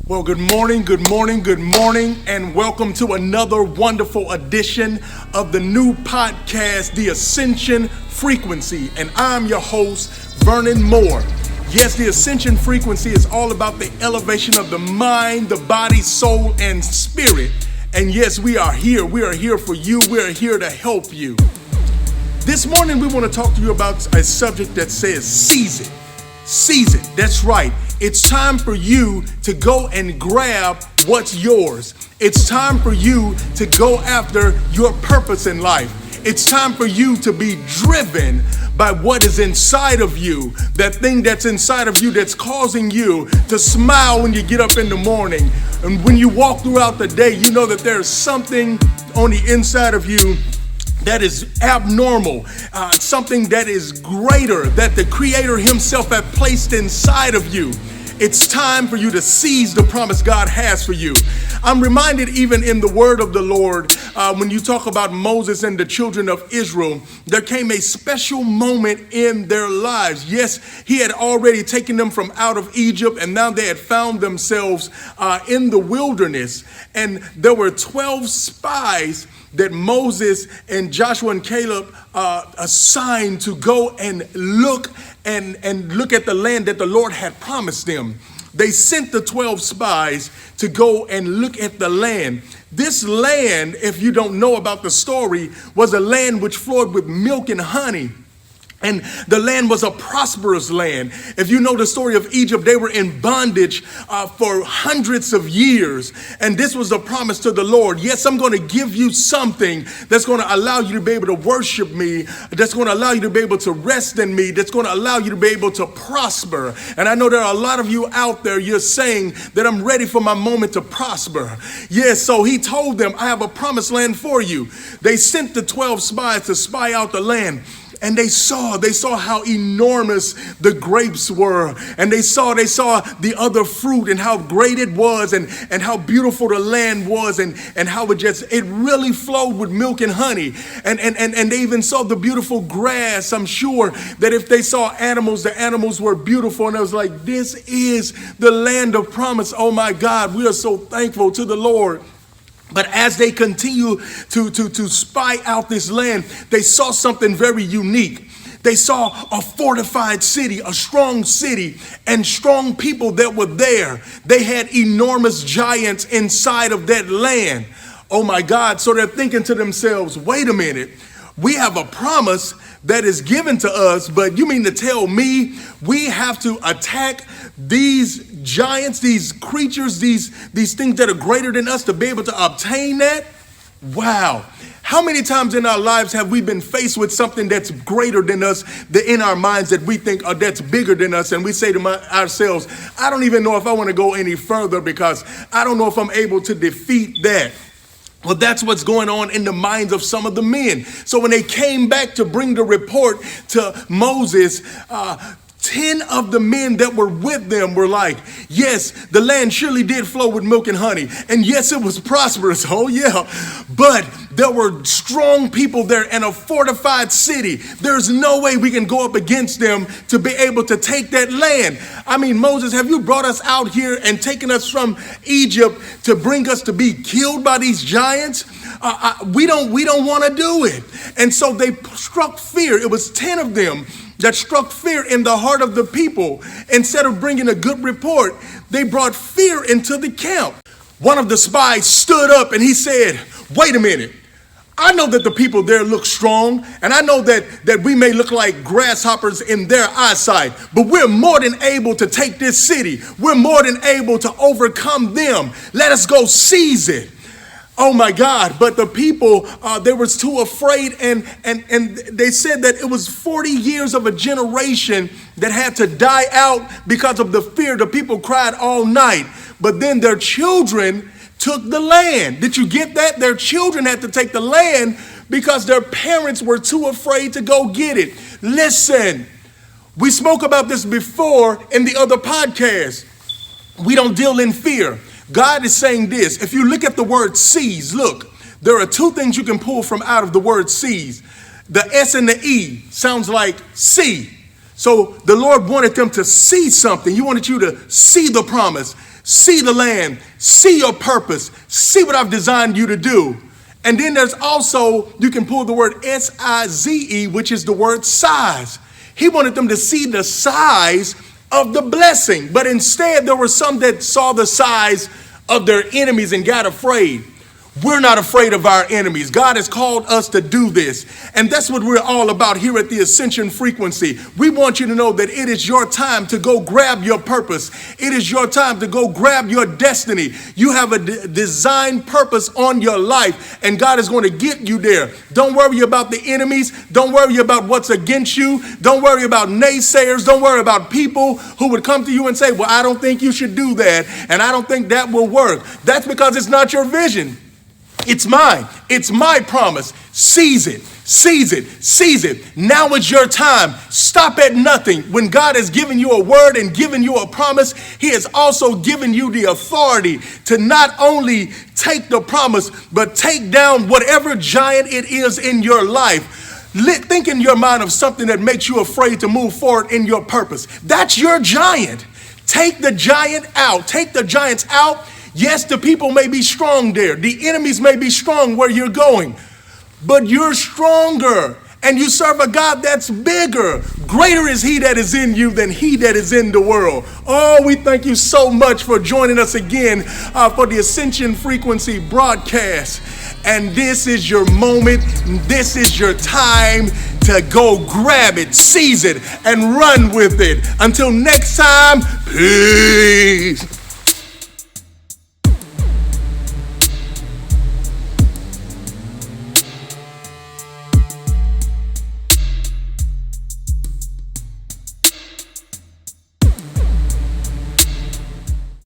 Well, good morning, and welcome to another wonderful edition of the new podcast, The Ascension Frequency. And I'm your host, Vernon Moore. Yes, the Ascension Frequency is all about the elevation of the mind, the body, soul, and spirit. And yes, we are here. We are here for you. We are here to help you. This morning, we want to talk to you about a subject that says, seize it. Seize it. That's right. It's time for you to go and grab what's yours. It's time for you to go after your purpose in life. It's time for you to be driven by what is inside of you, that thing that's inside of you that's causing you to smile when you get up in the morning. And when you walk throughout the day, you know that there's something on the inside of you that is abnormal, something that is greater, that the Creator Himself has placed inside of you. It's time for you to seize the promise God has for you. I'm reminded even in the word of the Lord, when you talk about Moses and the children of Israel, there came a special moment in their lives. Yes, he had already taken them from out of Egypt, and now they had found themselves in the wilderness. And there were 12 spies that Moses and Joshua and Caleb assigned to go and look at the land that the Lord had promised them. They sent the 12 spies to go and look at the land. This land, if you don't know about the story, was a land which flowed with milk and honey. And the land was a prosperous land. If you know the story of Egypt, they were in bondage for hundreds of years. And this was a promise to the Lord. Yes, I'm going to give you something that's going to allow you to be able to worship me, that's going to allow you to be able to rest in me, that's going to allow you to be able to prosper. And I know there are a lot of you out there, you're saying that I'm ready for my moment to prosper. Yes, so he told them, I have a promised land for you. They sent the 12 spies to spy out the land. And they saw how enormous the grapes were. And they saw the other fruit and how great it was and how beautiful the land was and how it really flowed with milk and honey. And they even saw the beautiful grass. I'm sure that if they saw animals, the animals were beautiful. And I was like, this is the land of promise. Oh my God, we are so thankful to the Lord. But as they continue to spy out this land, they saw something very unique. They saw a fortified city, a strong city, and strong people that were there. They had enormous giants inside of that land. Oh my God. So they're thinking to themselves, wait a minute. We have a promise that is given to us, but you mean to tell me we have to attack these giants, these creatures, these things that are greater than us to be able to obtain that? Wow. How many times in our lives have we been faced with something that's greater than us, that in our minds that we think that's bigger than us, and we say to ourselves, I don't even know if I want to go any further because I don't know if I'm able to defeat that. Well, that's what's going on in the minds of some of the men. So when they came back to bring the report to Moses, 10 of the men that were with them were like, yes, the land surely did flow with milk and honey. And yes, it was prosperous. Oh, yeah. But there were strong people there and a fortified city. There's no way we can go up against them to be able to take that land. I mean, Moses, have you brought us out here and taken us from Egypt to bring us to be killed by these giants? We don't want to do it. And so they struck fear. It was 10 of them that struck fear in the heart of the people. Instead of bringing a good report, they brought fear into the camp. One of the spies stood up and he said, wait a minute. I know that the people there look strong, and I know that we may look like grasshoppers in their eyesight, but we're more than able to take this city. We're more than able to overcome them. Let us go seize it. Oh my God. But the people, they were too afraid, and they said that it was 40 years of a generation that had to die out because of the fear. The people cried all night, but then their children took the land. Did you get that? Their children had to take the land because their parents were too afraid to go get it. Listen, we spoke about this before in the other podcast. We don't deal in fear. God is saying this. If you look at the word seize, look, there are two things you can pull from out of the word seize. The S and the E sounds like see. So the Lord wanted them to see something. He wanted you to see the promise. see the land, see your purpose, see what I've designed you to do. And then there's also, you can pull the word S-I-Z-E, which is the word size. He wanted them to see the size of the blessing, but instead there were some that saw the size of their enemies and got afraid. We're not afraid of our enemies. God has called us to do this. And that's what we're all about here at the Ascension Frequency. We want you to know that it is your time to go grab your purpose. It is your time to go grab your destiny. You have a designed purpose on your life, and God is going to get you there. Don't worry about the enemies. Don't worry about what's against you. Don't worry about naysayers. Don't worry about people who would come to you and say, well, I don't think you should do that, and I don't think that will work. That's because it's not your vision. It's mine. It's my promise. Seize it. Seize it. Seize it. Now is your time. Stop at nothing. When God has given you a word and given you a promise, he has also given you the authority to not only take the promise, but take down whatever giant it is in your life. Think in your mind of something that makes you afraid to move forward in your purpose. That's your giant. Take the giant out. Take the giants out. Yes, the people may be strong there. The enemies may be strong where you're going, but you're stronger and you serve a God that's bigger. Greater is he that is in you than he that is in the world. Oh, we thank you so much for joining us again for the Ascension Frequency broadcast. And this is your moment. This is your time to go grab it, seize it, and run with it. Until next time, peace.